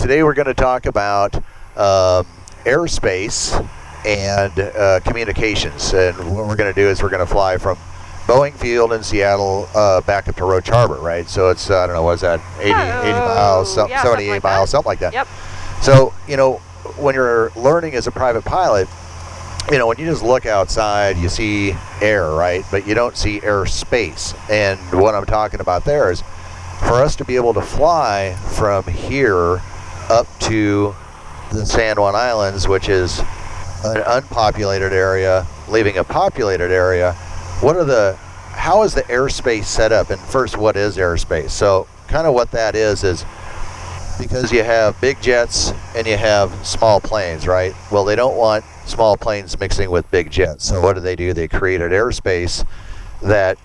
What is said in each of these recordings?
today we're going to talk about airspace and communications. And what we're going to do is we're going to fly from Boeing Field in Seattle back up to Roach Harbor, right? So it's, I don't know, what is that, 80 miles, 78 like miles, that. something like that. Yep. So, you know, when you're learning as a private pilot, you know, when you just look outside, you see air, right? But you don't see airspace. And what I'm talking about there is for us to be able to fly from here up to the San Juan Islands, which is an unpopulated area, leaving a populated area, how is the airspace set up? And first, what is airspace? So kind of what that is because you have big jets and you have small planes, right? Well, they don't want small planes mixing with big jets. So what do? They create an airspace that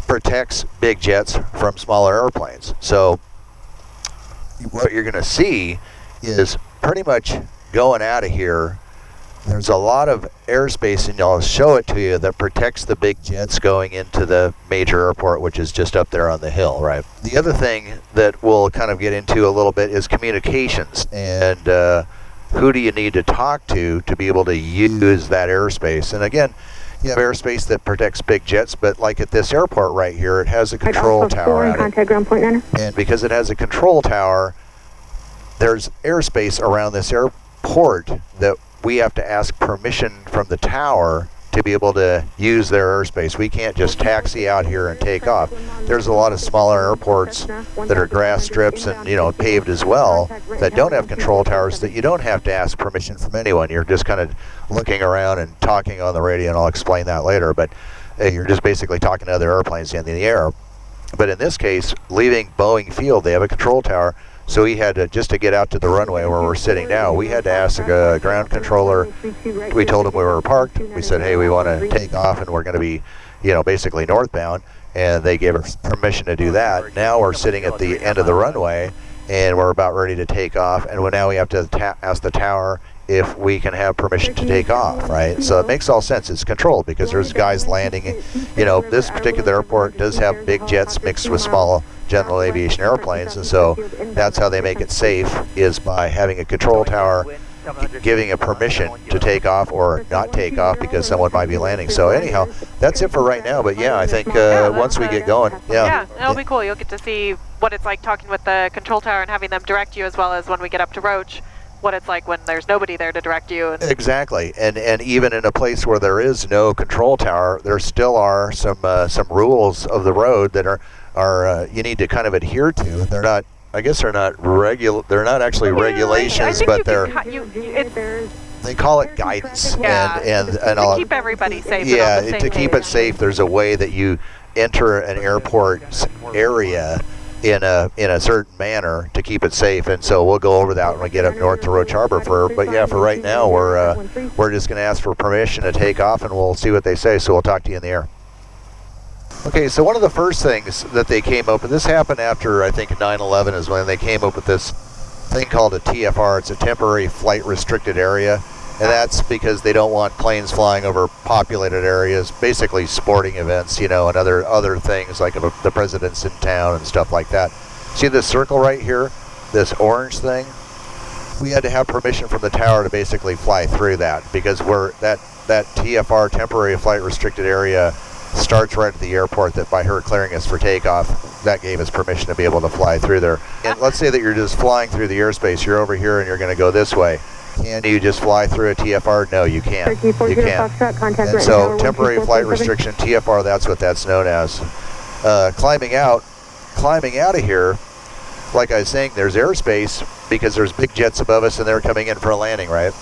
protects big jets from smaller airplanes. So what you're going to see is pretty much going out of here, there's a lot of airspace, and I'll show it to you, that protects the big jets going into the major airport, which is just up there on the hill, right? The other thing that we'll kind of get into a little bit is communications, and who do you need to talk to be able to use that airspace? And again, you have airspace that protects big jets, but like at this airport right here, it has a control tower at it. And because it has a control tower, there's airspace around this airport that we have to ask permission from the tower to be able to use their airspace. We can't just taxi out here and take off. There's a lot of smaller airports that are grass strips and, you know, paved as well, that don't have control towers, that you don't have to ask permission from anyone. You're just kind of looking around and talking on the radio, and I'll explain that later, but you're just basically talking to other airplanes in the air. But in this case, leaving Boeing Field, they have a control tower. So we had to, just to get out to the runway where we're sitting now, we had to ask a ground controller. We told them we were parked. We said, hey, we want to take off and we're going to be, you know, basically northbound. And they gave us permission to do that. Now we're sitting at the end of the runway and we're about ready to take off. And now we have to ask the tower if we can have permission to take off, right? So it makes all sense. It's controlled because there's guys landing. You know, this particular airport does have big jets mixed with small general aviation airplanes, and so that's how they make it safe, is by having a control tower giving a permission to take off or not take off because someone might be landing. So anyhow, that's it for right now, but yeah, I think once we get going, yeah, it'll be cool. You'll get to see what it's like talking with the control tower and having them direct you, as well as when we get up to Roach, what it's like when there's nobody there to direct you. Exactly, and even in a place where there is no control tower, there still are some rules of the road that are you need to kind of adhere to. They're not, I guess they're not actually regulations, but they call it guidance. Yeah, and to keep everybody safe. Yeah, and on the same to keep page. it safe, there's a way that you enter an airport area in a certain manner to keep it safe, and so we'll go over that when we get up north to Roach Harbor. But yeah, for right now, we're just going to ask for permission to take off, and we'll see what they say. So we'll talk to you in the air. Okay, so one of the first things that they came up with, this happened after, I think, 9/11 is when they came up with this thing called a TFR. It's a temporary flight restricted area, and that's because they don't want planes flying over populated areas, basically sporting events, you know, and other things like if the president's in town and stuff like that. See this circle right here, this orange thing? We had to have permission from the tower to basically fly through that, because that TFR, temporary flight restricted area, starts right at the airport. That by her clearing us for takeoff, that gave us permission to be able to fly through there. And let's say that you're just flying through the airspace, you're over here and you're going to go this way. Can you just fly through a TFR? No, you can't. You can't. And so temporary flight restriction, TFR, that's what that's known as. Climbing out of here, like I was saying, there's airspace because there's big jets above us and they're coming in for a landing, right?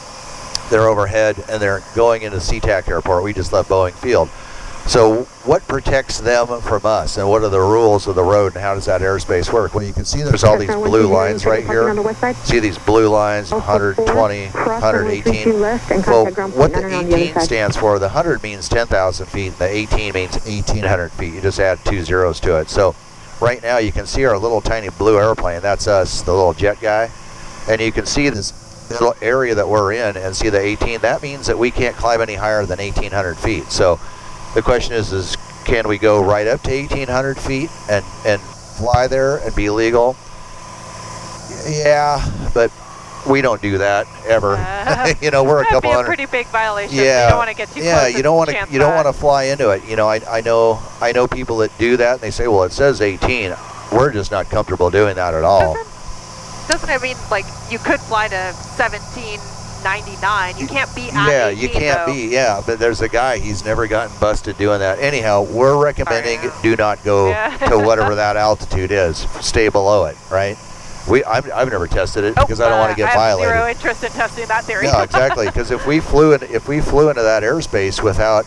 They're overhead and they're going into SeaTac Airport. We just left Boeing Field. So what protects them from us, and what are the rules of the road, and how does that airspace work? Well, you can see there's all these blue lines right here. See these blue lines, 120, 118. Well, what the 18 stands for, the 100 means 10,000 feet, and the 18 means 1,800 feet. You just add 2 zeros to it. So right now you can see our little tiny blue airplane. That's us, the little jet guy. And you can see this little area that we're in and see the 18. That means that we can't climb any higher than 1,800 feet. So the question is can we go right up to 1,800 feet and fly there and be legal? Yeah, but we don't do that ever. You know, we're a couple That'd be a hundred. pretty big violation. Yeah, You don't want to get too close. you don't want to fly into it. You know, I know people that do that, and they say, well, it says 18. We're just not comfortable doing that at all. Doesn't it mean like you could fly to 1799? You can't be at 18, you can't though. be. Yeah, but there's a guy. He's never gotten busted doing that. Anyhow, we're recommending do not go to whatever that altitude is. Stay below it, right? I've never tested it because I don't want to get violated. I have zero interest in testing that theory. No, exactly. Because if we flew into that airspace without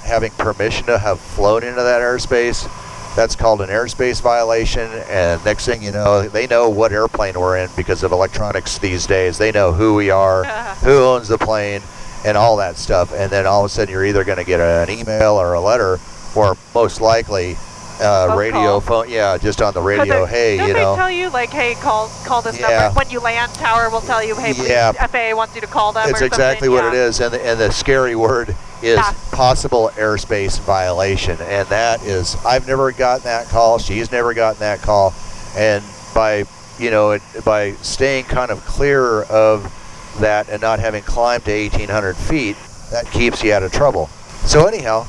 having permission to have flown into that airspace, that's called an airspace violation. And next thing you know, they know what airplane we're in because of electronics these days. They know who we are, who owns the plane, and all that stuff. And then all of a sudden, you're either going to get an email or a letter, or most likely radio phone, just on the radio. Hey, don't you know, they tell you like, hey, call this number when you land? Tower will tell you, hey, please, FAA wants you to call them. It's or exactly what it is, and the scary word is possible airspace violation, and that is, I've never gotten that call. She's never gotten that call, and by staying kind of clear of that and not having climbed to 1,800 feet, that keeps you out of trouble. So anyhow,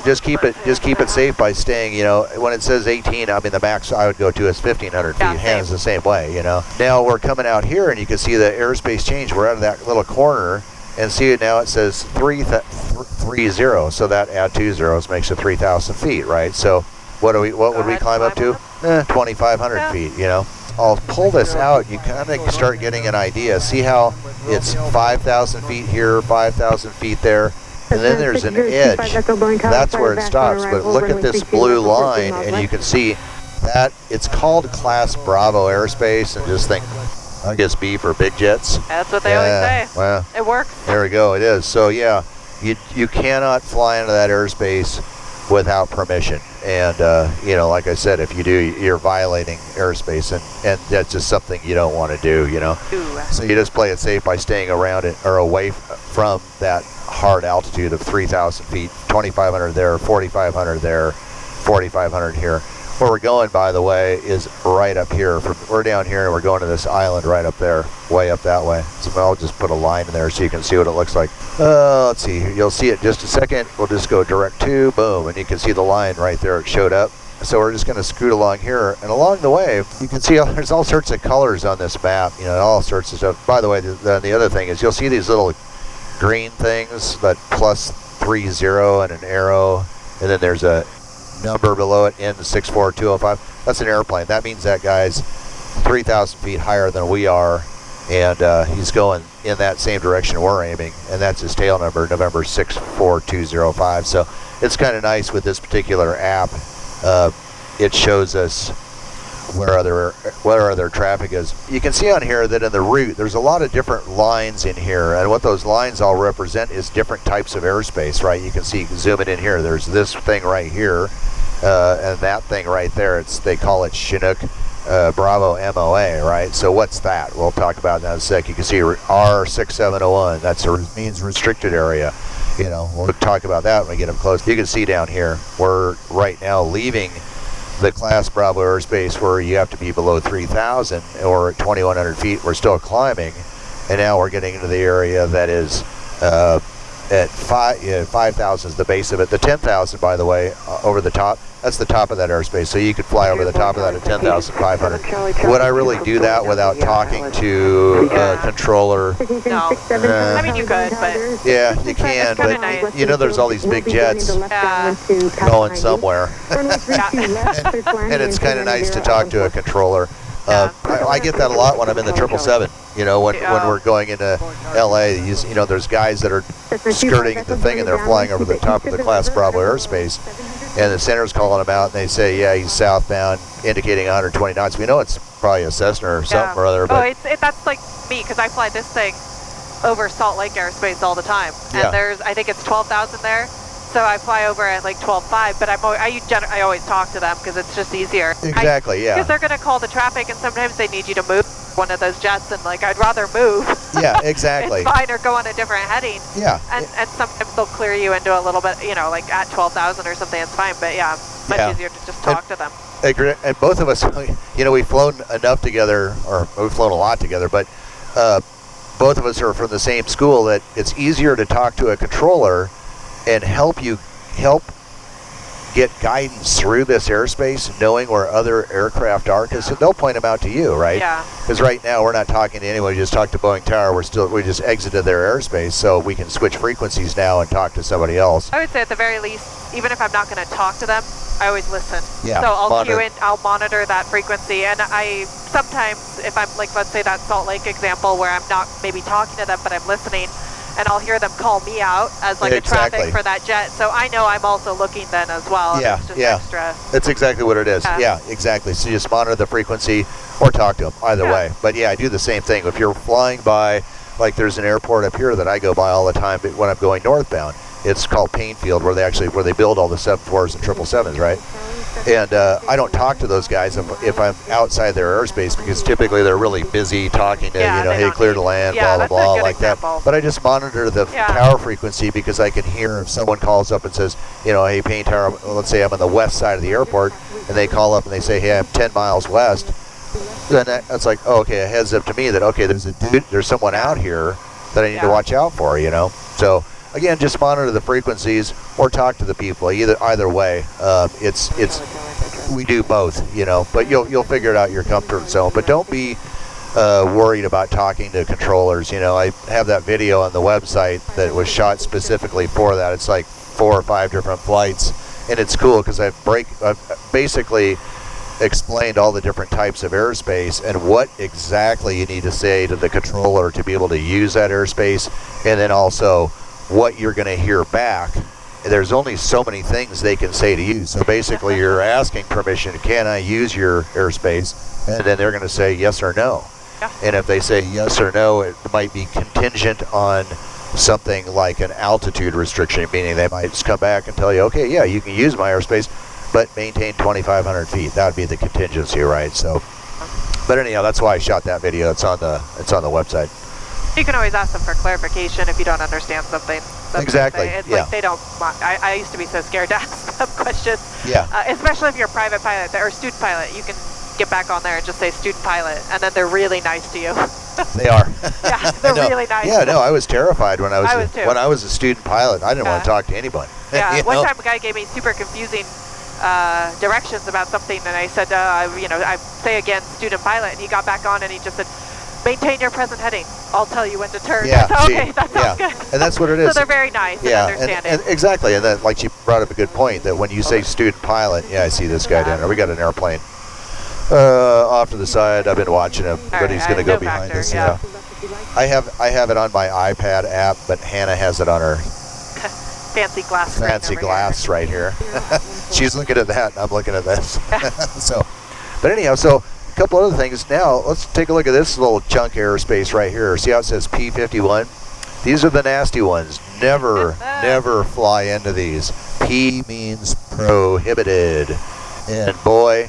just keep it safe by staying. You know, when it says 18, I mean the max I would go to is 1,500 feet. Hannah's the same way. You know. Now we're coming out here, and you can see the airspace change. We're out of that little corner, and see it now. It says 330. So that add 2 zeros makes it 3,000 feet, right? So what would we climb up to? 2,500 feet. You know. I'll pull this out. You kind of start getting an idea. See how it's 5,000 feet here, 5,000 feet there. And then there's an edge. That's where it stops. But look at this blue line, and you can see that it's called Class Bravo airspace. And just think, I guess B for big jets. That's what they always say. Well, it works. There we go. It is. So yeah, you cannot fly into that airspace without permission. And like I said, if you do, you're violating airspace, and that's just something you don't want to do. You know. So you just play it safe by staying around it or away from that hard altitude of 3,000 feet, 2,500 there, 4,500 there, 4,500 here. Where we're going, by the way, is right up here. We're down here, and we're going to this island right up there, way up that way. So I'll just put a line in there so you can see what it looks like. Let's see. You'll see it in just a second. We'll just go direct to, boom, and you can see the line right there. It showed up. So we're just going to scoot along here, and along the way, you can see there's all sorts of colors on this map. You know, all sorts of stuff. By the way, the other thing is you'll see these little green things, that +30 and an arrow, and then there's a number below it, N64205. That's an airplane. That means that guy's 3,000 feet higher than we are, and he's going in that same direction we're aiming, and that's his tail number, November 64205. So it's kind of nice with this particular app. It shows us where other traffic is. You can see on here that in the route there's a lot of different lines in here, and what those lines all represent is different types of airspace, right? You can see, zoom it in here, there's this thing right here, and that thing right there. They call it Chinook Bravo MOA, right? So what's that? We'll talk about that in a sec. You can see R6701, that means restricted area. You know, we'll talk about that when we get them close. You can see down here, we're right now leaving the Class Bravo airspace where you have to be below 3,000 or at 2,100 feet. We're still climbing, and now we're getting into the area that is at 5,000 is the base of it. The 10,000, by the way, over the top, that's the top of that airspace. So you could fly over the top of that at 10,500. Would I really do that without talking to a controller? No. I mean, you could, but... Yeah, you can, but nice. you know there's all these big jets going somewhere. And it's kind of nice to talk to a controller. I get that a lot when I'm in the 777. You know, when we're going into LA, you know, there's guys that are skirting the thing and they're flying over the top of the Class Bravo airspace, and the center's calling them out, and they say, yeah, he's southbound, indicating 120 knots. We know it's probably a Cessna or something or other. But that's like me, because I fly this thing over Salt Lake airspace all the time, and I think it's 12,000 there. So I fly over at like 12.5, but I always talk to them because it's just easier. Exactly, Because they're going to call the traffic, and sometimes they need you to move one of those jets, and like I'd rather move. Yeah, exactly. It's fine, or go on a different heading. Yeah. And sometimes they'll clear you into a little bit, you know, like at 12,000 or something. It's fine, but much easier to just talk to them. And both of us, we've flown enough together, or we've flown a lot together, but both of us are from the same school that it's easier to talk to a controller and help get guidance through this airspace, knowing where other aircraft are, because they'll point them out to you, right? Yeah. Because right now we're not talking to anyone. We just talked to Boeing Tower. We just exited their airspace, so we can switch frequencies now and talk to somebody else. I would say at the very least, even if I'm not going to talk to them, I always listen. Yeah. So I'll monitor that frequency, and I sometimes, if I'm like, let's say that Salt Lake example where I'm not maybe talking to them, but I'm listening, and I'll hear them call me out as like a traffic for that jet. So I know I'm also looking then as well. Yeah, it's just yeah. extra. That's exactly what it is. Yeah, exactly. So you just monitor the frequency or talk to them, either way. But yeah, I do the same thing. If you're flying by, like there's an airport up here that I go by all the time when I'm going northbound. It's called Painfield, where they build all the 74s and 777s, right? And I don't talk to those guys if I'm outside their airspace, because typically they're really busy talking to, hey, clear to land, blah, blah, blah, like example. that. But I just monitor the tower frequency, because I can hear if someone calls up and says, hey, Pain Tower, let's say I'm on the west side of the airport, and they call up and they say, hey, I'm 10 miles west. Then that's like, oh, okay, a heads up to me that, okay, there's someone out here that I need to watch out for, So, again, just monitor the frequencies or talk to the people. Either way, we do both, But you'll figure it out your comfort zone. But don't be worried about talking to controllers. I have that video on the website that was shot specifically for that. It's like 4 or 5 different flights, and it's cool because I've basically explained all the different types of airspace and what exactly you need to say to the controller to be able to use that airspace, and then also what you're going to hear back. There's only so many things they can say to you. So basically you're asking permission, can I use your airspace? And then they're going to say yes or no. Yeah. And if they say yes or no, it might be contingent on something like an altitude restriction, meaning they might just come back and tell you, okay, yeah, you can use my airspace, but maintain 2,500 feet. That would be the contingency, right? So, but anyhow, that's why I shot that video. It's on the website. You can always ask them for clarification if you don't understand something. Exactly. It's like they don't. I used to be so scared to ask them questions. Yeah. Especially if you're a private pilot or student pilot, you can get back on there and just say student pilot, and then they're really nice to you. They are. Yeah, they're really nice. Yeah, no, I was terrified when I was a student pilot. I didn't want to talk to anybody. Yeah. One time, a guy gave me super confusing directions about something, and I said, I say again, student pilot, and he got back on and he just said, maintain your present heading. I'll tell you when to turn. Yeah, okay, that sounds good. And that's what it is. So they're very nice and understanding. And exactly. And then, like, she brought up a good point that when you say student pilot, I see this guy down there. We got an airplane off to the side. I've been watching him, but he's going to go behind us. Yeah. I have it on my iPad app, but Hannah has it on her fancy glass right here. She's looking at that, and I'm looking at this. But anyhow, so a couple other things. Now, let's take a look at this little chunk airspace right here. See how it says P51? These are the nasty ones. Never fly into these. P means prohibited. And boy,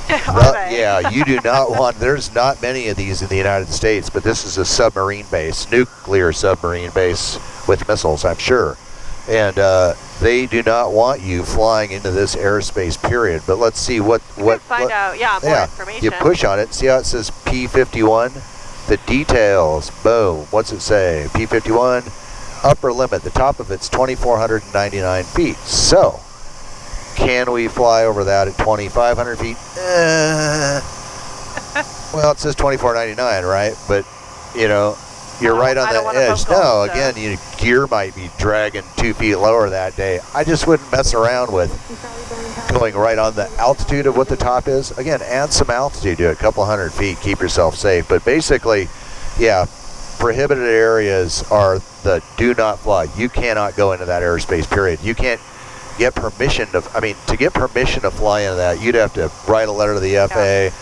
you do not want, there's not many of these in the United States, but this is a submarine base, nuclear submarine base with missiles, I'm sure. And they do not want you flying into this airspace, period. But let's see what find out, more information. You push on it, see how it says P51? The details, boom, what's it say? P51, upper limit, the top of it's 2,499 feet. So, can we fly over that at 2,500 feet? Well, it says 2,499, right? But, you're right on the edge. No, again, your gear might be dragging 2 feet lower that day. I just wouldn't mess around with going right on the altitude of what the top is. Again, add some altitude to it, a couple hundred feet, keep yourself safe. But basically, prohibited areas are the do not fly. You cannot go into that airspace, period. You can't get permission to get permission to fly into that, you'd have to write a letter to the FAA.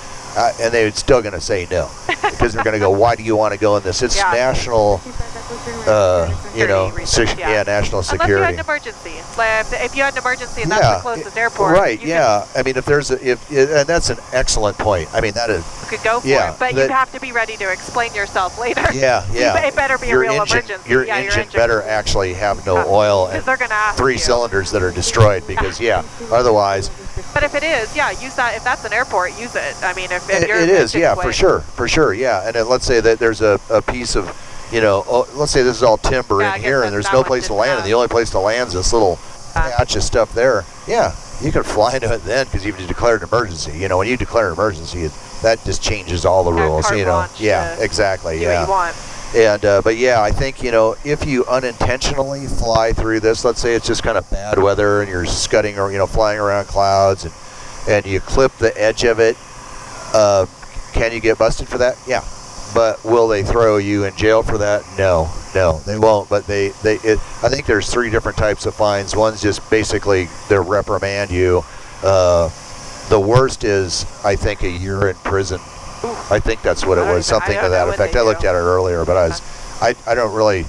And they're still going to say no, because they're going to go, why do you want to go in this? It's national, national security. Unless you had an emergency. If you had an emergency and that's the closest airport. Right, I mean, and that's an excellent point. I mean, that is. You could go for it, but you'd have to be ready to explain yourself later. Yeah. It better be a real emergency. Your engine better actually have no oil and they're gonna ask 3 cylinders that are destroyed, because, otherwise, But if it is, yeah, use that. If that's an airport, use it. I mean, if you're it is, yeah, for sure, yeah. And then let's say that there's a piece of, let's say this is all timber in here, and there's no place to land, and the only place to land is this little patch of stuff there. Yeah, you can fly into it then because you've declared an emergency. When you declare an emergency, that just changes all the rules. Yeah, exactly. Do what you want. And but yeah, I think if you unintentionally fly through this, let's say it's just kind of bad weather and you're scudding or flying around clouds and you clip the edge of it, can you get busted for that? Yeah. But will they throw you in jail for that? No, they won't. But I think there's 3 different types of fines. One's just basically they'll reprimand you. The worst is, I think, a year in prison. I think that's what it was, something to that effect. I looked at it earlier, but I don't really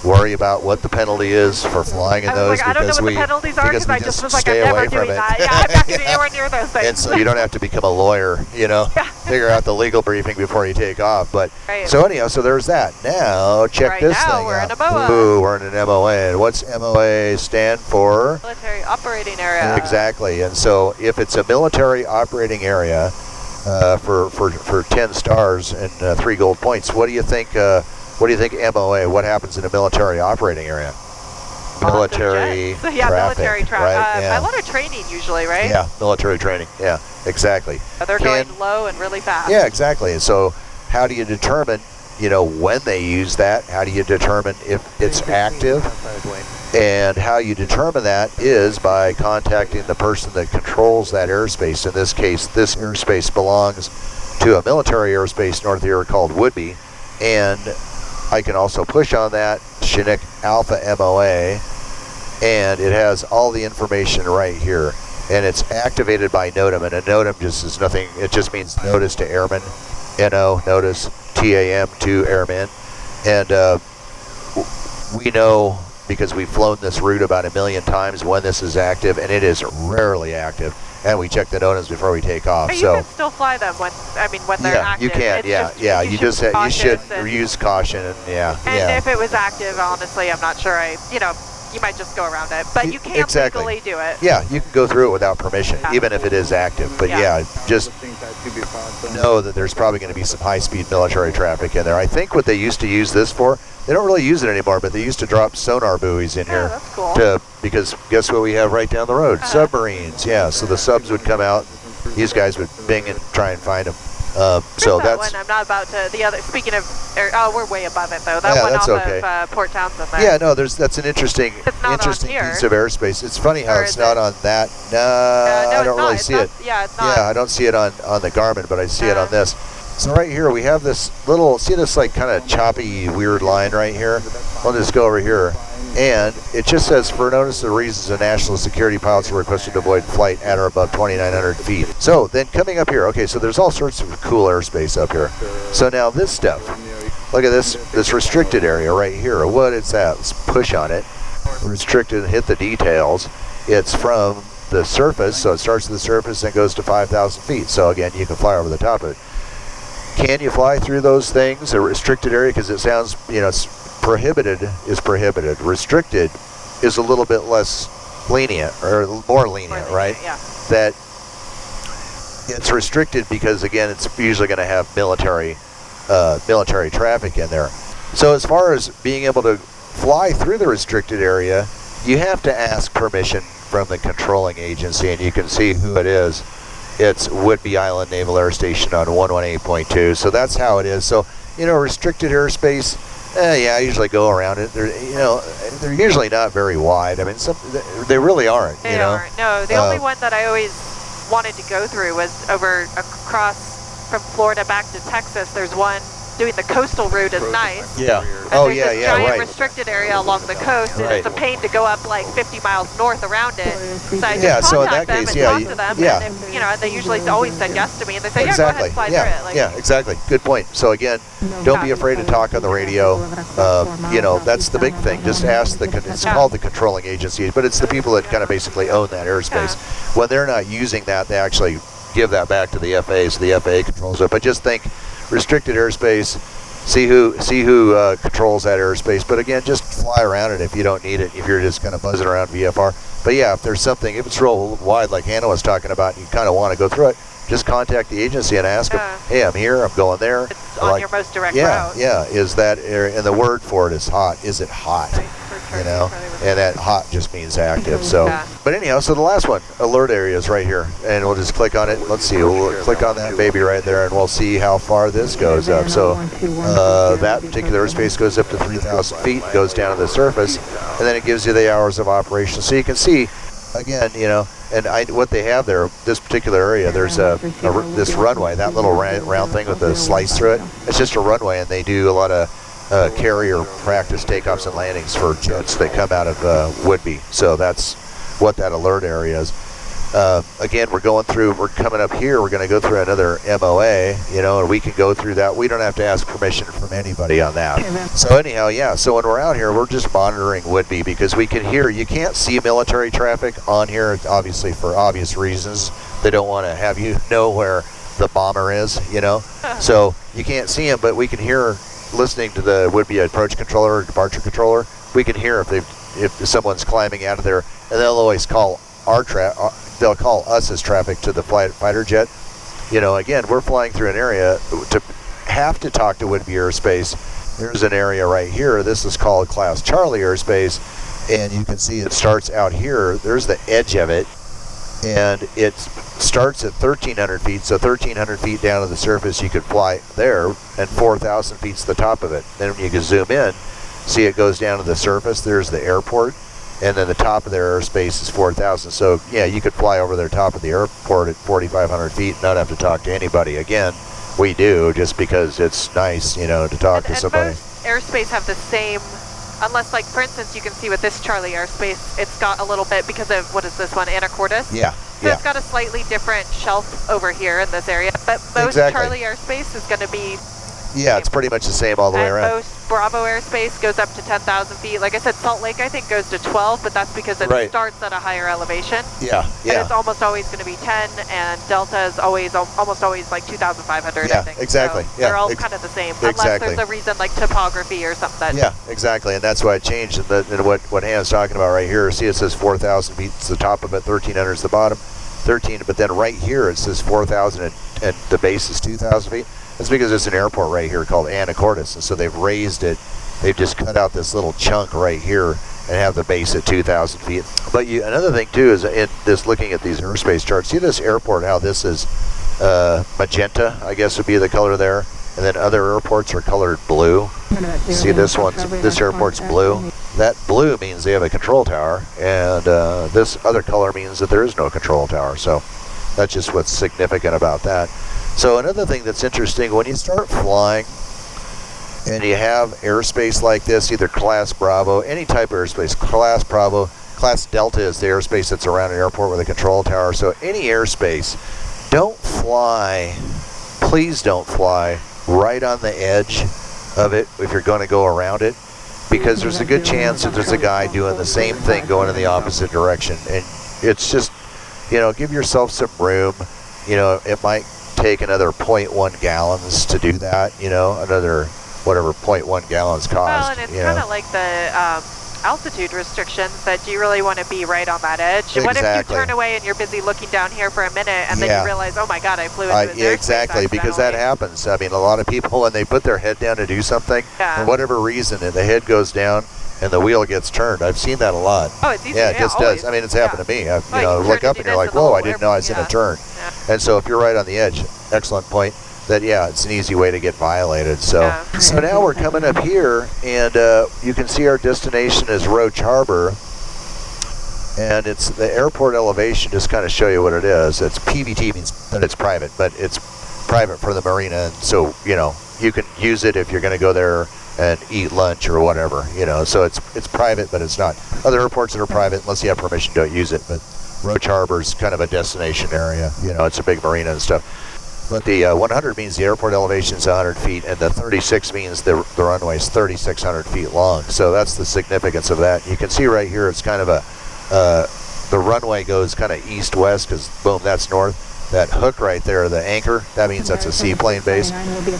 worry about what the penalty is for flying in those I don't know what the penalties are because I just was like, I'm never doing that. Yeah, I'm not going to be anywhere near those things. And so you don't have to become a lawyer, figure out the legal briefing before you take off. But so anyhow, so there's that. Now check this thing out. We're in a MOA. Ooh, we're in an MOA. And what's MOA stand for? Military Operating Area. Exactly. And so if it's a military operating area for 10 stars and 3 gold points, what do you think? What do you think MOA? What happens in a military operating area? Military traffic. Yeah, military traffic. Right? A lot of training usually, right? Yeah, military training. Yeah, exactly. They're going low and really fast. Yeah, exactly. And so how do you determine, when they use that? How do you determine if it's active? And how you determine that is by contacting the person that controls that airspace. In this case, this airspace belongs to a military airspace north here called Woodby. And I can also push on that Chinook Alpha MOA, and it has all the information right here. And it's activated by NOTAM, and a NOTAM just is nothing. It just means notice to airmen, NO, notice, TAM, to airmen. And we know, because we've flown this route about 1 million times, when this is active, and it is rarely active. And we check the NOTAMs before we take off. But you can still fly them when they're active. You can, you should use caution, and if it was active, honestly, I'm not sure. You might just go around it, but you can't legally do it. Yeah, you can go through it without permission, even if it is active. But just know that there's probably going to be some high-speed military traffic in there. I think what they used to use this for, they don't really use it anymore, but they used to drop sonar buoys in here. That's cool. Because guess what we have right down the road? Submarines. Yeah, so the subs would come out. These guys would bing and try and find them. So that's. I'm not about to. The other. Speaking of, we're way above it though. That one off of Port Townsend there. Yeah, no, that's an interesting piece of airspace. It's funny how it's not on that. No, I don't really see it. It's not. Yeah, I don't see it on the Garmin, but I see it on this. So right here we have this little. See this like kind of choppy, weird line right here. I'll just go over here. And it just says, for notice of reasons of national security, pilots are requested to avoid flight at or above 2,900 feet. So then coming up here, okay, so there's all sorts of cool airspace up here. So now this stuff, look at this restricted area right here. What is that? Let's push on it. Restricted, hit the details. It's from the surface, so it starts at the surface and goes to 5,000 feet. So again, you can fly over the top of it. Can you fly through those things, a restricted area? Because it sounds, prohibited is prohibited. Restricted is a little bit less lenient, or more lenient, right? Yeah. That it's restricted because, again, it's usually going to have military traffic in there. So as far as being able to fly through the restricted area, you have to ask permission from the controlling agency, and you can see who it is. It's Whidbey Island Naval Air Station on 118.2. So that's how it is. So, restricted airspace, I usually go around it. They're usually not very wide. I mean, they really aren't. They aren't. No, the only one that I always wanted to go through was over across from Florida back to Texas. There's one doing the coastal route is nice. Yeah. And there's this giant restricted area along the coast, and it's a pain to go up like 50 miles north around it. So I just contact them and talk to them, and if, they usually always said yes to me, and they say, go ahead and fly through it. Exactly. Good point. So again, don't be afraid to talk on the radio. That's the big thing. Just ask it's called the controlling agency, but it's the people that kind of basically own that airspace. When they're not using that, they actually give that back to the FAA, so the FAA controls it. But just think, restricted airspace, see who controls that airspace. But again, just fly around it if you don't need it, if you're just kind of buzzing around VFR. But yeah, if there's something, if it's real wide like Hannah was talking about, and you kind of want to go through it, just contact the agency and ask them, hey, I'm here, I'm going there. It's on your most direct route. Yeah, is that, and the word for it is hot. Is it hot? You know, and that hot just means active. So, but anyhow, so the last one, alert area, is right here, and we'll just click on it. Let's see, we'll click on that baby right there, and we'll see how far this goes up. So that particular airspace goes up to 3,000 feet, goes down to the surface, and then it gives you the hours of operation. So you can see, again, you know, and what they have there, this particular area, there's this runway, that little round thing with the slice through it. It's just a runway, and they do a lot of carrier practice takeoffs and landings for jets that come out of Whidbey. So that's what that alert area is. Again, we're coming up here, we're going to go through another MOA, you know, and we can go through that. We don't have to ask permission from anybody on that. So anyhow, yeah, so when we're out here, we're just monitoring Whidbey because we can hear, you can't see military traffic on here, obviously for obvious reasons. They don't want to have you know where the bomber is, you know. So you can't see him, but we can hear, listening to the Whidbey approach controller or departure controller, we can hear if someone's climbing out of there, and they'll always call they'll call us as traffic to the fighter jet. You know, again, we're flying through an area to have to talk to Whidbey airspace. There's an area right here. This is called Class Charlie airspace, and you can see it starts out here. There's the edge of it, and it starts at 1,300 feet. So 1,300 feet down to the surface, you could fly there, and 4,000 feet's the top of it. Then when you can zoom in, see it goes down to the surface. There's the airport. And then the top of their airspace is 4,000. So yeah, you could fly over the top of the airport at 4,500 feet and not have to talk to anybody. Again, we do just because it's nice, you know, to talk to somebody. Most airspace have the same, unless, like, for instance, you can see with this Charlie airspace, it's got a little bit, because of, what is this one, Anacortes? Yeah. So it's got a slightly different shelf over here in this area, but most Charlie airspace is going to be it's pretty much the same all the way around. Most Bravo airspace goes up to 10,000 feet. Like I said, Salt Lake, I think, goes to 12, but that's because it starts at a higher elevation. Yeah. And it's almost always going to be 10, and Delta is almost always like 2,500, I think. Exactly. So they're all kind of the same, unless there's a reason like topography or something. Yeah, exactly, and that's why it changed. And what Hannah's talking about right here, see it says 4,000 feet, it's the top of it, 1,300 is the bottom, 13, but then right here it says 4,000 and the base is 2,000 feet. That's because there's an airport right here called Anacortes, and so they've raised it. They've just cut out this little chunk right here and have the base at 2,000 feet. But another thing too is in this, looking at these airspace charts, see this airport, how this is magenta, I guess would be the color there, and then other airports are colored blue. See this airport's blue. That blue means they have a control tower, and this other color means that there is no control tower. So that's just what's significant about that. So another thing that's interesting, when you start flying and you have airspace like this, either Class Bravo, any type of airspace, Class Bravo, Class Delta is the airspace that's around an airport with a control tower. So any airspace, don't fly, please don't fly right on the edge of it if you're going to go around it, because there's a good chance that there's a guy doing the same thing going in the opposite direction. And it's just, you know, give yourself some room. You know, it might take another 0.1 gallons to do that, you know, another whatever 0.1 gallons cost. Well, and it's kind of like the altitude restrictions, that you really want to be right on that edge. Exactly. What if you turn away and you're busy looking down here for a minute, and then you realize, oh my God, I flew into this airspace exactly, because that happens. I mean, a lot of people, when they put their head down to do something, for whatever reason, the head goes down and the wheel gets turned. I've seen that a lot. Oh, it's easy. Yeah, it just does. I mean, it's happened to me. You know, look up and you're like, whoa, I didn't know I was in a turn. And so if you're right on the edge, excellent point, that it's an easy way to get violated. So so now we're coming up here, and you can see our destination is Roach Harbor, and it's the airport elevation. Just kind of show you what it is. It's PVT, means that it's private, but it's private for the marina, and so, you know, you can use it if you're going to go there and eat lunch or whatever, you know. So it's private, but it's not. Other airports that are private, unless you have permission, don't use it. But Roach Harbor's kind of a destination area. You know, it's a big marina and stuff. But the 100 means the airport elevation is 100 feet, and the 36 means the runway is 3,600 feet long. So that's the significance of that. You can see right here, it's kind of a, the runway goes kind of east-west, because boom, that's north. that hook right there, the anchor, that means that's a seaplane base.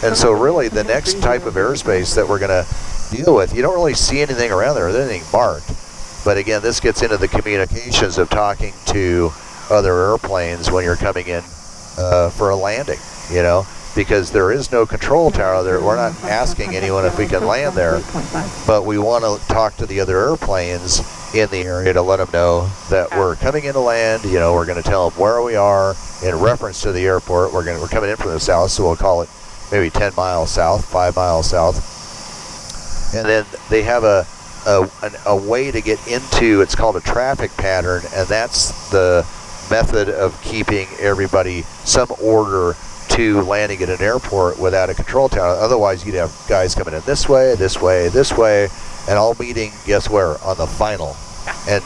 And so really the next type of airspace that we're going to deal with, you don't really see anything around there, there's anything marked. But again, this gets into the communications of talking to other airplanes when you're coming in for a landing, you know, because there is no control tower there. We're not asking anyone if we can land there, but we want to talk to the other airplanes in the area to let them know that we're coming in to land. You know, we're going to tell them where we are in reference to the airport. We're coming in from the south, so we'll call it maybe 10 miles south, 5 miles south. And then they have a way to get into, it's called a traffic pattern, and that's the method of keeping everybody some order to landing at an airport without a control tower. Otherwise, you'd have guys coming in this way, this way, this way, and all meeting, guess where? On the final. And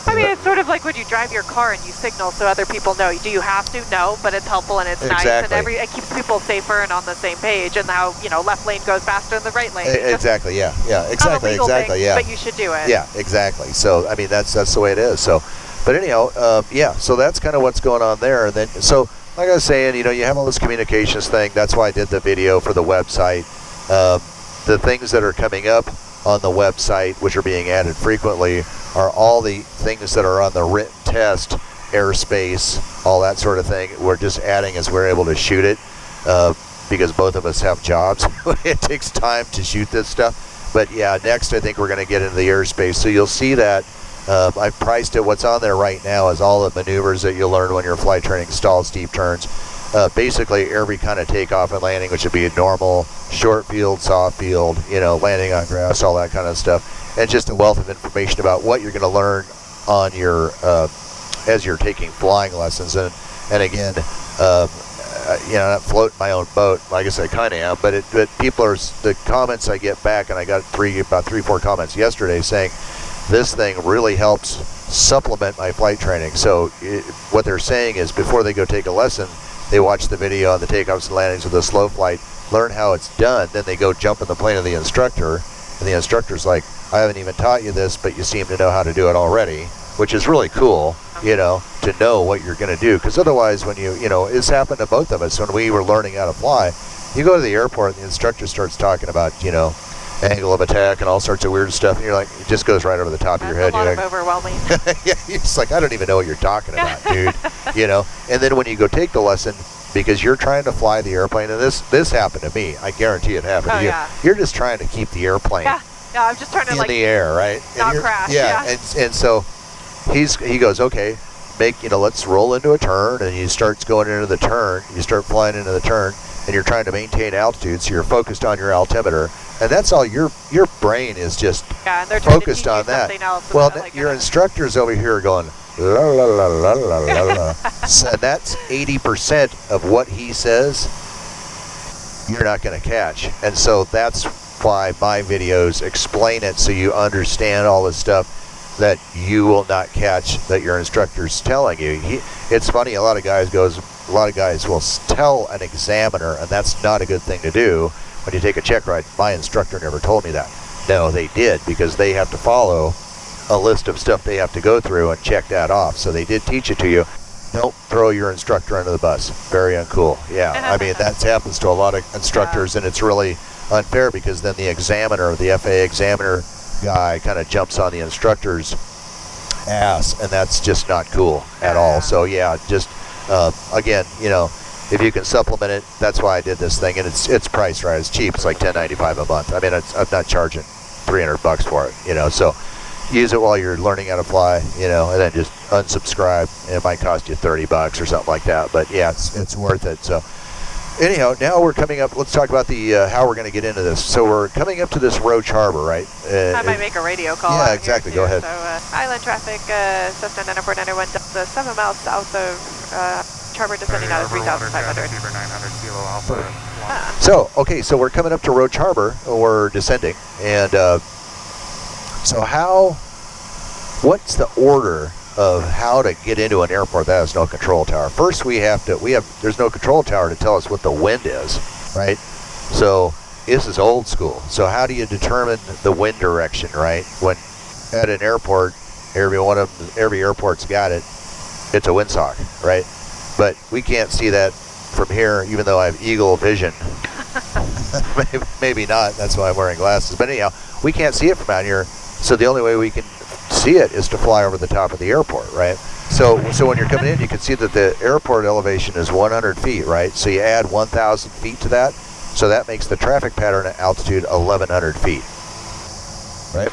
I mean, it's sort of like when you drive your car and you signal so other people know. Do you have to? No, but it's helpful and it's nice, and it keeps people safer and on the same page. And how, you know, left lane goes faster than the right lane. Exactly. Yeah. Exactly. Thing, yeah. But you should do it. Yeah. Exactly. So I mean, that's the way it is. So, but anyhow, yeah. So that's kind of what's going on there. And then so. Like I was saying, you know, you have all this communications thing. That's why I did the video for the website. The things that are coming up on the website, which are being added frequently, are all the things that are on the written test, airspace, all that sort of thing. We're just adding as we're able to shoot it because both of us have jobs. It takes time to shoot this stuff. But yeah, next I think we're going to get into the airspace. So you'll see that. I've priced it. What's on there right now is all the maneuvers that you'll learn when you're flight training, stall, steep turns. Basically every kind of takeoff and landing, which would be a normal, short field, soft field, you know, landing on grass, all that kind of stuff. And just a wealth of information about what you're going to learn on your, as you're taking flying lessons. And again, you know, not floating my own boat. I guess I kind of am, but people are, the comments I get back, and I got about 3-4 comments yesterday saying, this thing really helps supplement my flight training. So what they're saying is before they go take a lesson, they watch the video on the takeoffs and landings of the slow flight, learn how it's done, then they go jump in the plane of the instructor, and the instructor's like, I haven't even taught you this, but you seem to know how to do it already, which is really cool, you know, to know what you're going to do. Because otherwise, when you know, it's happened to both of us when we were learning how to fly. You go to the airport, and the instructor starts talking about, you know, angle of attack and all sorts of weird stuff, and you're like, it just goes right over the top of your head. That's a lot you're of like, overwhelming. Yeah, it's like, I don't even know what you're talking about, dude. You know, and then when you go take the lesson, because you're trying to fly the airplane, and this happened to me, I guarantee it happened to you. Yeah. You're just trying to keep the airplane I'm just trying to in the air, right? Not crash. Yeah, and so he goes, okay, let's roll into a turn, and he starts going into the turn. You start flying into the turn, and you're trying to maintain altitude, so you're focused on your altimeter, and that's all. Your brain is just and they're focused on that. Well, like your instructor's over here going la la la la la la la. So that's 80% of what he says. You're not going to catch, and so that's why my videos explain it, so you understand all the stuff that you will not catch that your instructor's telling you. It's funny. A lot of guys will tell an examiner, and that's not a good thing to do. When you take a check ride, my instructor never told me that. No, they did, because they have to follow a list of stuff they have to go through and check that off. So they did teach it to you. Don't throw your instructor under the bus. Very uncool. Yeah, I mean, that happens to a lot of instructors, and it's really unfair, because then the examiner, the FAA examiner guy, kind of jumps on the instructor's ass, and that's just not cool at all. So yeah, just again, you know, if you can supplement it, that's why I did this thing, and it's priced right. It's cheap. It's like $10.95 a month. I mean, I'm not charging $300 for it, you know. So use it while you're learning how to fly, you know, and then just unsubscribe. And it might cost you $30 or something like that. But yeah, it's worth it. So anyhow, now we're coming up. Let's talk about the how we're going to get into this. So we're coming up to this Roach Harbor, right? I might make a radio call. Yeah, exactly. Go ahead. So island traffic, Cessna 941 Delta, 7 miles south of Harbor, descending out of 3,500. So, okay, so we're coming up to Roach Harbor. We're descending, and so what's the order of how to get into an airport that has no control tower? First, there's no control tower to tell us what the wind is, right? So this is old school. So how do you determine the wind direction, right? When at an airport, every airport's got it. It's a windsock, right? but we can't see that from here, even though I have eagle vision. Maybe not, that's why I'm wearing glasses. But anyhow, we can't see it from out here, so the only way we can see it is to fly over the top of the airport, right? So when you're coming in, you can see that the airport elevation is 100 feet, right? So you add 1,000 feet to that, so that makes the traffic pattern at altitude 1,100 feet, right?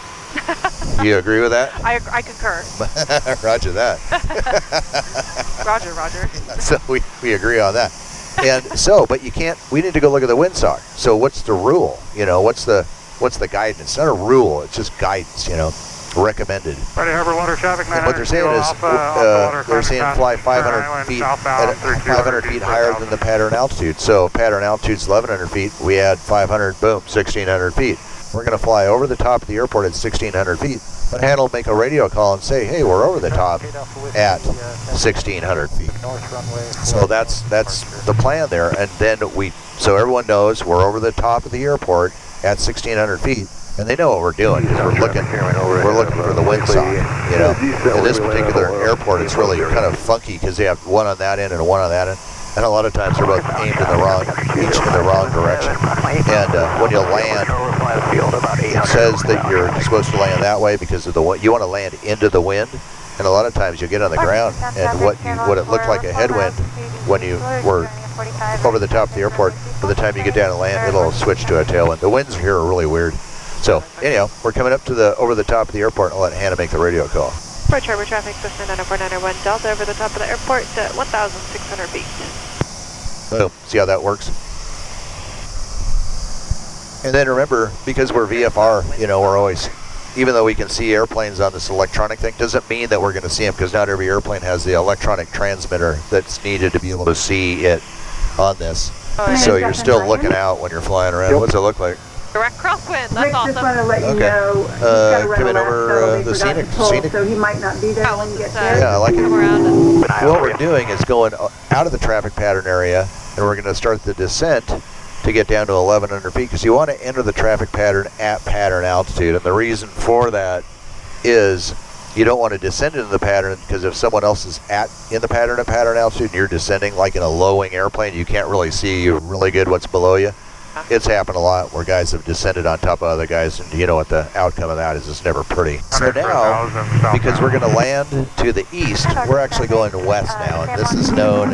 You agree with that? I concur. Roger that. Roger. So we agree on that. And so, but you can't, we need to go look at the windsock. So what's the rule? You know, what's the guidance? It's not a rule, it's just guidance, you know, recommended. Ready, Harbor Water traffic, And what they're saying is, they're saying fly 500 feet, at 500 feet higher than the pattern altitude. So pattern altitude's 1,100 feet, we add 500, boom, 1,600 feet. We're going to fly over the top of the airport at 1,600 feet. But Han will make a radio call and say, hey, we're over the top at 1,600 feet. So that's the plan there. And then so everyone knows we're over the top of the airport at 1,600 feet. And they know what we're doing because we're looking for the windsock. You know, in this particular airport, it's really kind of funky because they have one on that end and one on that end. And a lot of times they're both aimed each in the wrong direction. And when you land, it says that you're supposed to land that way because of you want to land into the wind. And a lot of times you get on the ground, and what it looked like a headwind when you were over the top of the airport, by the time you get down and land, it'll switch to a tailwind. The winds here are really weird. So anyhow, we're coming up to over the top of the airport, and I'll let Hannah make the radio call. Approach Harbor traffic, Cessna 94901 Delta over the top of the airport at 1,600 feet. Boom. See how that works? And then remember, because we're VFR, you know, we're always, even though we can see airplanes on this electronic thing, doesn't mean that we're going to see them, because not every airplane has the electronic transmitter that's needed to be able to see it on this. So you're still looking out when you're flying around. What's it look like? Direct crosswind. That's awesome. Just want to let you know, coming over the scenic. So he might not be there when you get there. Yeah, I like it. What we're doing is going out of the traffic pattern area, and we're going to start the descent to get down to 1,100 feet, because you want to enter the traffic pattern at pattern altitude. And the reason for that is you don't want to descend into the pattern, because if someone else is in the pattern at pattern altitude and you're descending like in a low-wing airplane, you can't really see really good what's below you. It's happened a lot where guys have descended on top of other guys, and you know what the outcome of that is. It's never pretty. So now, because we're going to land to the east, we're actually going west now, and this is known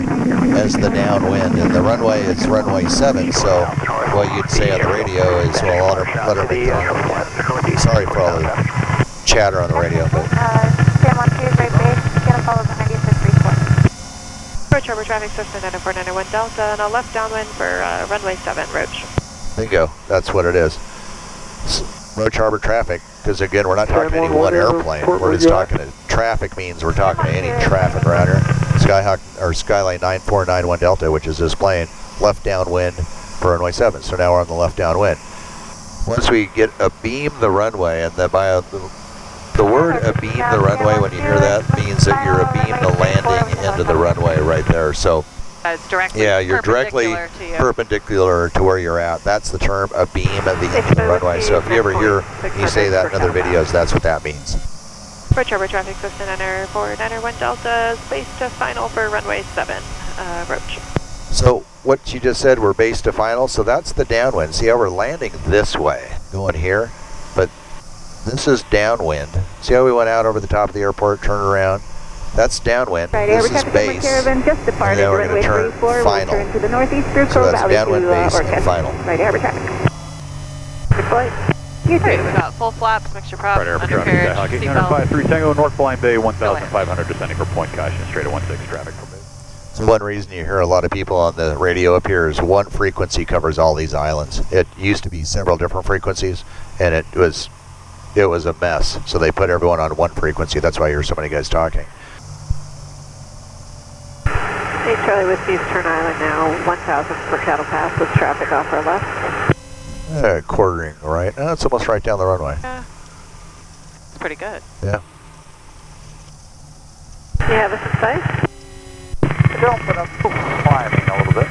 as the downwind. And the runway is runway 7, so what you'd say on the radio is, well, let her make the, sorry for all the chatter on the radio. But Approach Harbor traffic, Cessna 94901 Delta, and a left downwind for runway 7, Roach. Bingo, that's what it is. Roach Harbor traffic, because again, we're not talking to any one airplane. We're just talking to traffic, means we're talking to any traffic around here. Skyhawk, or Skyline 9491 Delta, which is this plane, left downwind for runway 7. So now we're on the left downwind. Once we get abeam the runway, and the word abeam the runway, when you hear that, means that you're abeam the landing into the runway right there. So it's directly you're directly perpendicular to where you're at. That's the term, abeam at the end of the runway. So if you ever hear me say that in other videos, that's what that means. Approach Harbor traffic, Cessna 94901 Delta, base to final for runway 7, Roach. So what you just said, we're base to final, so that's the downwind. See how we're landing this way, going here, but this is downwind. See how we went out over the top of the airport, turned around? That's downwind. This is base. And then we're going to turn final. So that's downwind, base, and final. We got full flaps, mixture prop, undercarriage, seatbelt. 53 Tango, North Blind Bay, 1,500, descending for point caution, straight at 16 traffic for base. So one reason you hear a lot of people on the radio up here is one frequency covers all these islands. It used to be several different frequencies, and it was a mess. So they put everyone on one frequency. That's why you hear so many guys talking. 8 Charlie Whiskey's turn island now, 1,000 for cattle pass with traffic off our left. Quartering right. It's almost right down the runway. Yeah. It's pretty good. Yeah. Do you have us in sight? Don't put up climbing a little bit.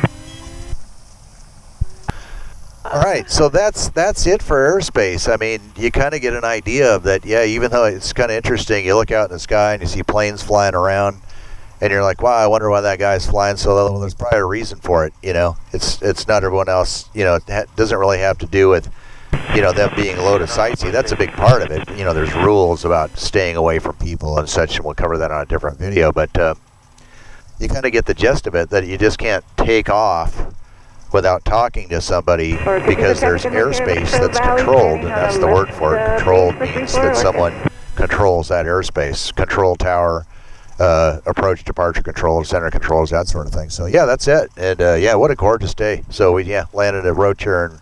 All right, so that's it for airspace. I mean, you kind of get an idea of that. Yeah, even though it's kind of interesting, you look out in the sky and you see planes flying around, and you're like, wow, I wonder why that guy's flying so low. Well, there's probably a reason for it. It's not everyone else. It doesn't really have to do with them being low to sightsee. That's a big part of it. There's rules about staying away from people and such, and we'll cover that on a different video. But you kind of get the gist of it, that you just can't take off without talking to somebody, because there's airspace that's controlled, and that's the word for it. Controlled means that someone controls that airspace. Control tower, approach, departure controls, center controls, that sort of thing. So yeah, that's it. And yeah, what a gorgeous day. So we landed at road chair, and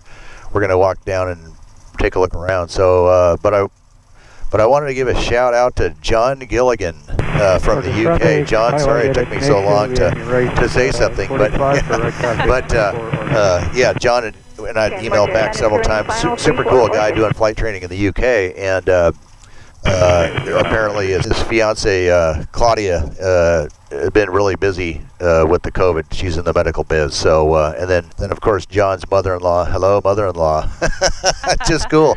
we're gonna walk down and take a look around. So but I wanted to give a shout out to John Gilligan from the UK. John, sorry it took me so long to say something, but yeah, John and I emailed back several times. Super cool guy doing flight training in the UK, and apparently his fiance Claudia has been really busy with the COVID. She's in the medical biz. So and then of course John's mother-in-law. Hello, mother-in-law. Just cool.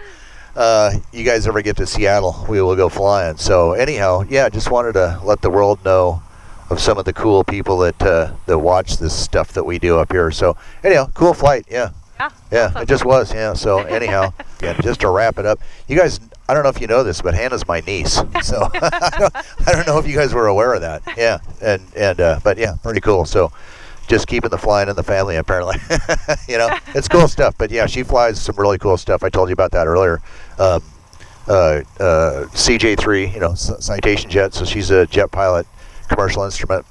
You guys ever get to Seattle, we will go flying. So anyhow, yeah, just wanted to let the world know of some of the cool people that watch this stuff that we do up here. So anyhow, cool flight. Yeah, awesome. It just was. Yeah. So anyhow, yeah, just to wrap it up, you guys, I don't know if you know this, but Hannah's my niece. So I don't know if you guys were aware of that. Yeah, and but yeah, pretty cool. So just keeping the flying in the family, apparently. It's cool stuff. But yeah, she flies some really cool stuff. I told you about that earlier. CJ3, citation jet. So she's a jet pilot, commercial instrument,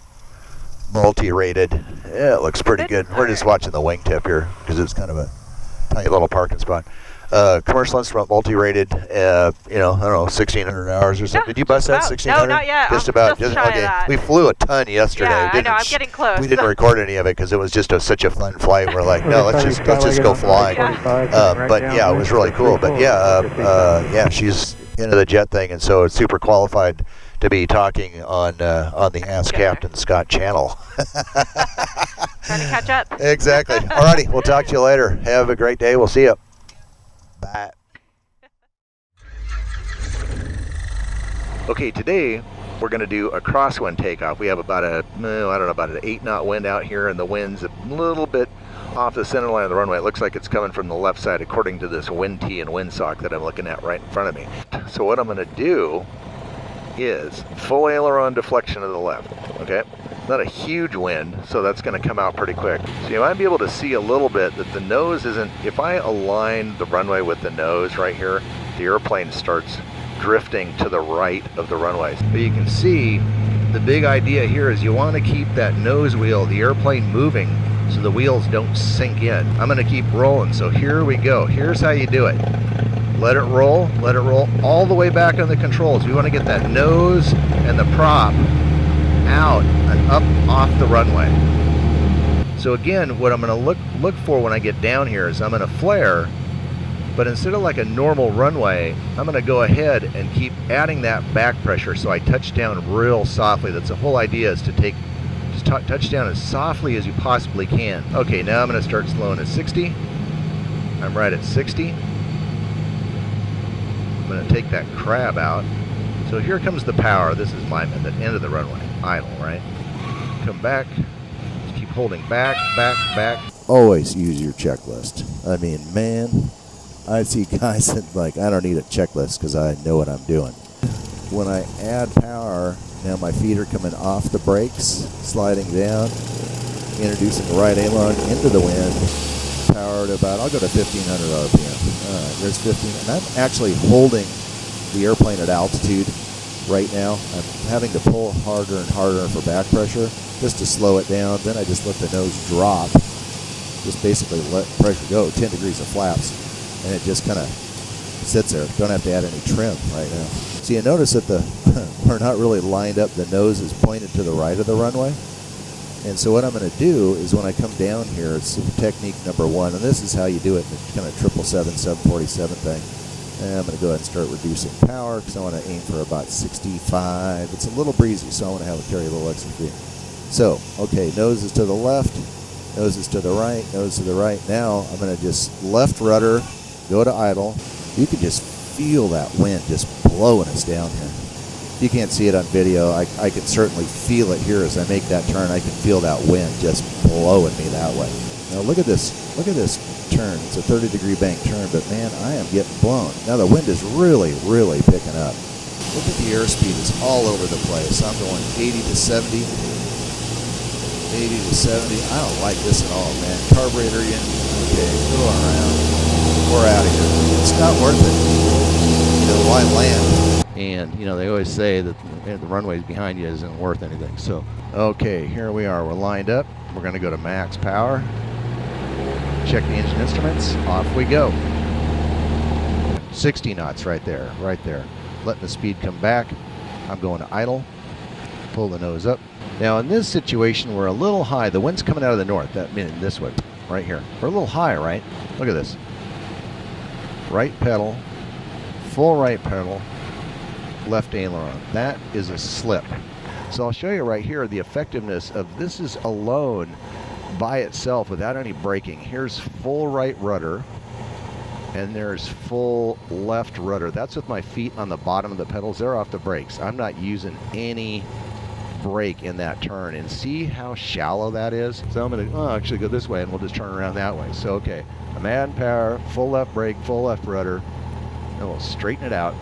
multi-rated. Yeah, it looks pretty good. We're just watching the wingtip here because it's kind of a tiny little parking spot. Commercial instrument, multi-rated, I don't know, 1,600 hours or something. Did you bust that 1,600? No, not yet. Just about. Okay. That. We flew a ton yesterday. Yeah, I know. I'm getting close. We didn't record any of it because it was just such a fun flight. We're like, no, let's just go flying. But yeah, it was really cool. But yeah, she's into the jet thing, and so it's super qualified to be talking on the Ask Captain Scott channel. Trying to catch up. Exactly. Alrighty, we'll talk to you later. Have a great day. We'll see you. Bye. Okay, today we're going to do a crosswind takeoff. We have about an 8-knot wind out here, and the wind's a little bit off the center line of the runway. It looks like it's coming from the left side according to this wind tee and windsock that I'm looking at right in front of me. So what I'm going to do is full aileron deflection to the left, okay? Not a huge wind, so that's going to come out pretty quick. So you might be able to see a little bit that the nose isn't, if I align the runway with the nose right here, the airplane starts drifting to the right of the runway. But you can see the big idea here is you want to keep that nose wheel, the airplane moving, so the wheels don't sink in. I'm going to keep rolling, so here we go. Here's how you do it. Let it roll all the way back on the controls. We want to get that nose and the prop out and up off the runway. So again, what I'm going to look for when I get down here is I'm going to flare, but instead of like a normal runway, I'm going to go ahead and keep adding that back pressure so I touch down real softly. That's the whole idea, is to touch down as softly as you possibly can. Okay, now I'm going to start slowing at 60. I'm right at 60. I'm going to take that crab out. So here comes the power. This is my end of the runway. Idle, right? Come back. Just keep holding back. Always use your checklist. I mean, man, I see guys that like, I don't need a checklist because I know what I'm doing. When I add power, now my feet are coming off the brakes, sliding down, introducing the right aileron into the wind. Power to about, I'll go to 1,500 RPM. All right, there's 15, and I'm actually holding the airplane at altitude right now. I'm having to pull harder and harder for back pressure just to slow it down. Then I just let the nose drop. Just basically let pressure go. 10 degrees of flaps, and it just kind of sits there. Don't have to add any trim right now. So you notice that we're not really lined up. The nose is pointed to the right of the runway. And so what I'm going to do is when I come down here, it's technique number 1, and this is how you do it in the kind of 777, 747 thing. And I'm going to go ahead and start reducing power because I want to aim for about 65. It's a little breezy, so I want to have it carry a little extra speed. So, okay, nose is to the left, nose is to the right, nose to the right. Now I'm going to just left rudder, go to idle. You can just feel that wind just blowing us down here. You can't see it on video. I can certainly feel it here as I make that turn. I can feel that wind just blowing me that way. Now look at this turn. It's a 30-degree bank turn, but man, I am getting blown. Now the wind is really, really picking up. Look at the airspeed. It's all over the place. I'm going 80 to 70. 80 to 70. I don't like this at all, man. Carburetor in. Okay, go around. We're out of here. It's not worth it. You know, why land? And, you know, they always say that the runways behind you isn't worth anything. So, okay, here we are. We're lined up. We're going to go to max power. Check the engine instruments. Off we go. 60 knots right there, right there. Letting the speed come back. I'm going to idle. Pull the nose up. Now in this situation, we're a little high. The wind's coming out of the north. That means this way, right here. We're a little high, right? Look at this. Right pedal, full right pedal, left aileron. That is a slip. So I'll show you right here the effectiveness of this is alone by itself without any braking. Here's full right rudder and there's full left rudder. That's with my feet on the bottom of the pedals. They're off the brakes. I'm not using any brake in that turn, and see how shallow that is. So I'm going to actually go this way and we'll just turn around that way. So okay, I'm adding power, full left brake, full left rudder, and we'll straighten it out.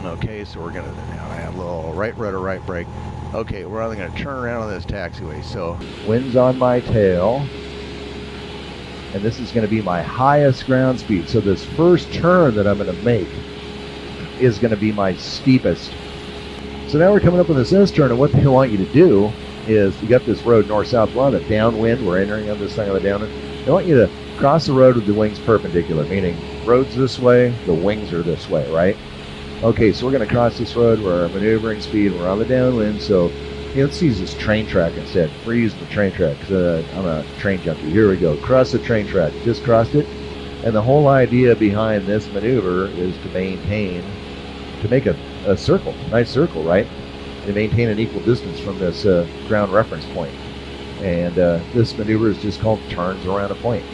Okay, so we're going to now add a little right rudder, right brake. Okay, we're only going to turn around on this taxiway. So wind's on my tail, and this is going to be my highest ground speed. So this first turn that I'm going to make is going to be my steepest. So now we're coming up with this S-turn, and what they want you to do is, you got this road north-south, we're on the downwind, we're entering on this thing on the downwind. They want you to cross the road with the wings perpendicular, meaning road's this way, the wings are this way, right? Okay, so we're going to cross this road, we're maneuvering speed, we're on the downwind, so let's use this train track instead. We're using the train track because I'm a train junkie. Here we go, cross the train track, just crossed it. And the whole idea behind this maneuver is to make a circle, nice circle, right? To maintain an equal distance from this ground reference point. And this maneuver is just called turns around a point.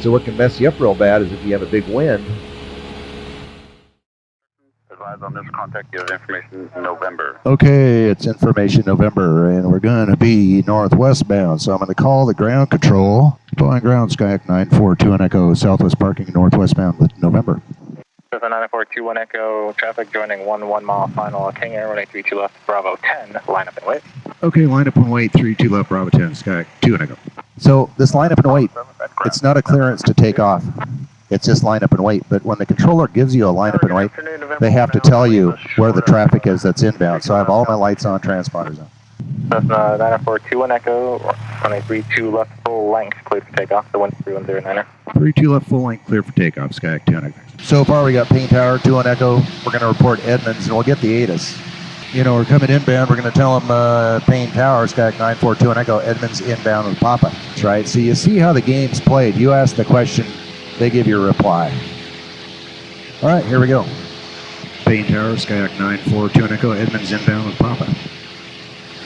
So what can mess you up real bad is if you have a big wind. Advise on this contact, you have information November. Okay, it's information November, and we're going to be northwest bound. So I'm going to call the ground control. Deploying ground, Skyhawk 942 and Echo, southwest parking, northwest bound with November. 9421 Echo, traffic joining 1 mile final, King Air, running 32 left, Bravo 10, line up and wait. Okay, line up and wait, 32 left, Bravo 10, Sky 2 and Echo. So this line up and wait, it's not a clearance to take off. It's just line up and wait. But when the controller gives you a line up and wait, they have to tell you where the traffic is that's inbound. So I have all my lights on, transponders on. Cessna 9421 Echo, running 32 left, full length, clear for takeoff, the 1309er. 32 left, full length, clear for takeoff, Sky 2 and Echo. So far we got Payne Tower, 2 on Echo. We're going to report Edmonds, and we'll get the ATIS. You know, we're coming inbound. We're going to tell them Payne Tower, Sky 942 and Echo, Edmonds inbound with Papa. That's right. So you see how the game's played. You ask the question, they give you a reply. All right, here we go. Payne Tower, Skyhawk 942 and Echo, Edmonds inbound with Papa.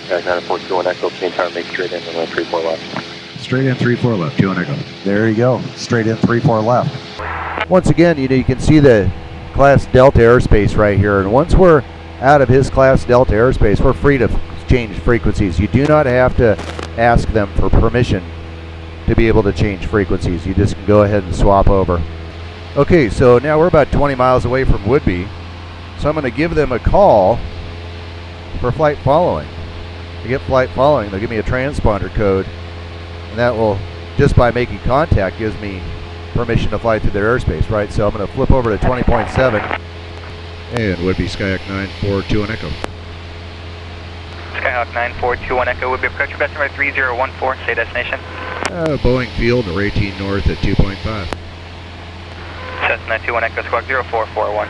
Skyhawk 942 and Echo, Payne Tower, make straight in and then 34 left. Straight in, 34 left, 2 on Echo. There you go. Straight in, 34 left. Once again, you know, you can see the Class Delta airspace right here. And once we're out of his Class Delta airspace, we're free to change frequencies. You do not have to ask them for permission to be able to change frequencies. You just can go ahead and swap over. Okay, so now we're about 20 miles away from Woodby. So I'm going to give them a call for flight following. To get flight following, they'll give me a transponder code. And that will, just by making contact, gives me permission to fly through their airspace, right? So I'm going to flip over to 20.7. And would be Skyhawk 942 and Echo. Skyhawk 942 and Echo would be approach request number 3014, say destination. Boeing Field, or 18 north at 2.5. Cessna 2 and Echo, squawk 0441.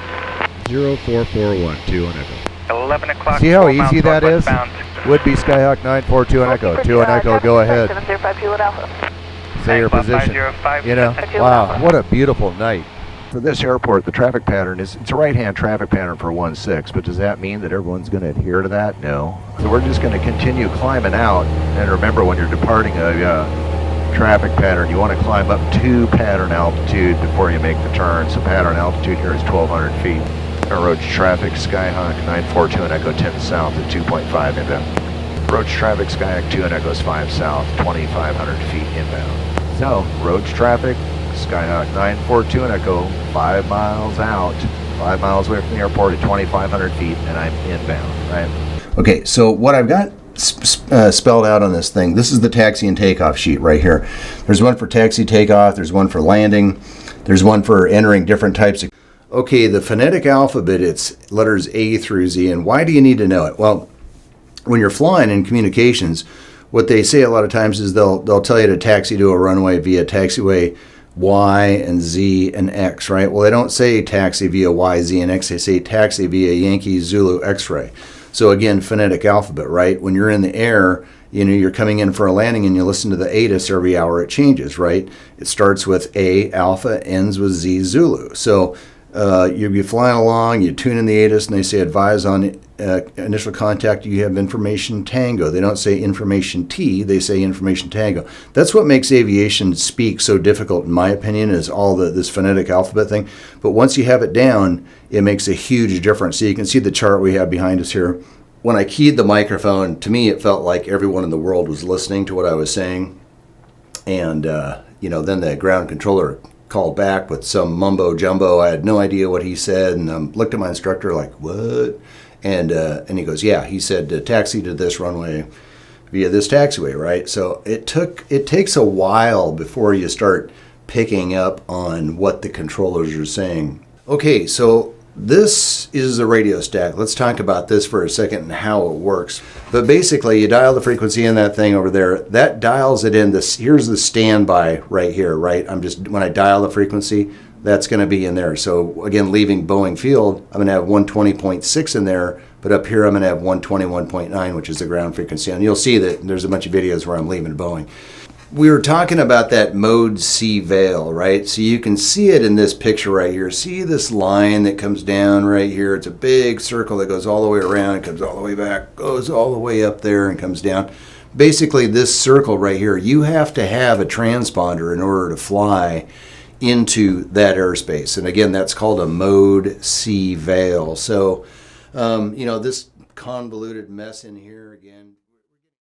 0441, 2 and Echo. 11 o'clock. See how easy that is? Would be Skyhawk 942 and Echo. 2 and Echo, go ahead. Say your position. You know, wow, what a beautiful night. For this airport, the traffic pattern is, it's a right-hand traffic pattern for 1-6, but does that mean that everyone's going to adhere to that? No. So we're just going to continue climbing out, and remember when you're departing a traffic pattern, you want to climb up to pattern altitude before you make the turn. So pattern altitude here is 1,200 feet. Approach traffic, Skyhawk 942 and Echo 10 south at 2.5 inbound. Approach traffic, Skyhawk 2 and Echoes 5 south, 2,500 feet inbound. So, road traffic, Skyhawk 942 and Echo 5 miles out, 5 miles away from the airport at 2,500 feet, and I'm inbound, right? Okay, so what I've got spelled out on this thing, this is the taxi and takeoff sheet right here. There's one for taxi takeoff, there's one for landing, there's one for entering different types of... Okay, the phonetic alphabet, it's letters A through Z, and why do you need to know it? Well, when you're flying in communications, what they say a lot of times is they'll tell you to taxi to a runway via taxiway Y and Z and X, right? Well, they don't say taxi via Y, Z, and X. They say taxi via Yankee, Zulu, X-ray. So again, phonetic alphabet, right? When you're in the air, you know, you're coming in for a landing and you listen to the ATIS every hour, it changes, right? It starts with A, Alpha, ends with Z, Zulu. So you'll be flying along, you tune in the ATIS, and they say advise on initial contact, you have information Tango. They don't say information T, they say information Tango. That's what makes aviation speak so difficult, in my opinion, is all this phonetic alphabet thing. But once you have it down, it makes a huge difference. So you can see the chart we have behind us here. When I keyed the microphone, to me it felt like everyone in the world was listening to what I was saying. And, you know, then the ground controller called back with some mumbo jumbo. I had no idea what he said, and looked at my instructor like, what? And he goes, yeah, he said taxi to this runway via this taxiway, right? So it takes a while before you start picking up on what the controllers are saying. Okay, so this is a radio stack. Let's talk about this for a second and how it works. But basically, you dial the frequency in that thing over there. That dials it in. Here's the standby right here, right? When I dial the frequency, that's going to be in there. So again, leaving Boeing Field, I'm going to have 120.6 in there, but up here I'm going to have 121.9, which is the ground frequency. And you'll see that there's a bunch of videos where I'm leaving Boeing. We were talking about that mode C veil, right? So you can see it in this picture right here. See this line that comes down right here? It's a big circle that goes all the way around, it comes all the way back, goes all the way up there and comes down. Basically, this circle right here, you have to have a transponder in order to fly into that airspace. And again, that's called a mode C veil. So, you know, this convoluted mess in here again.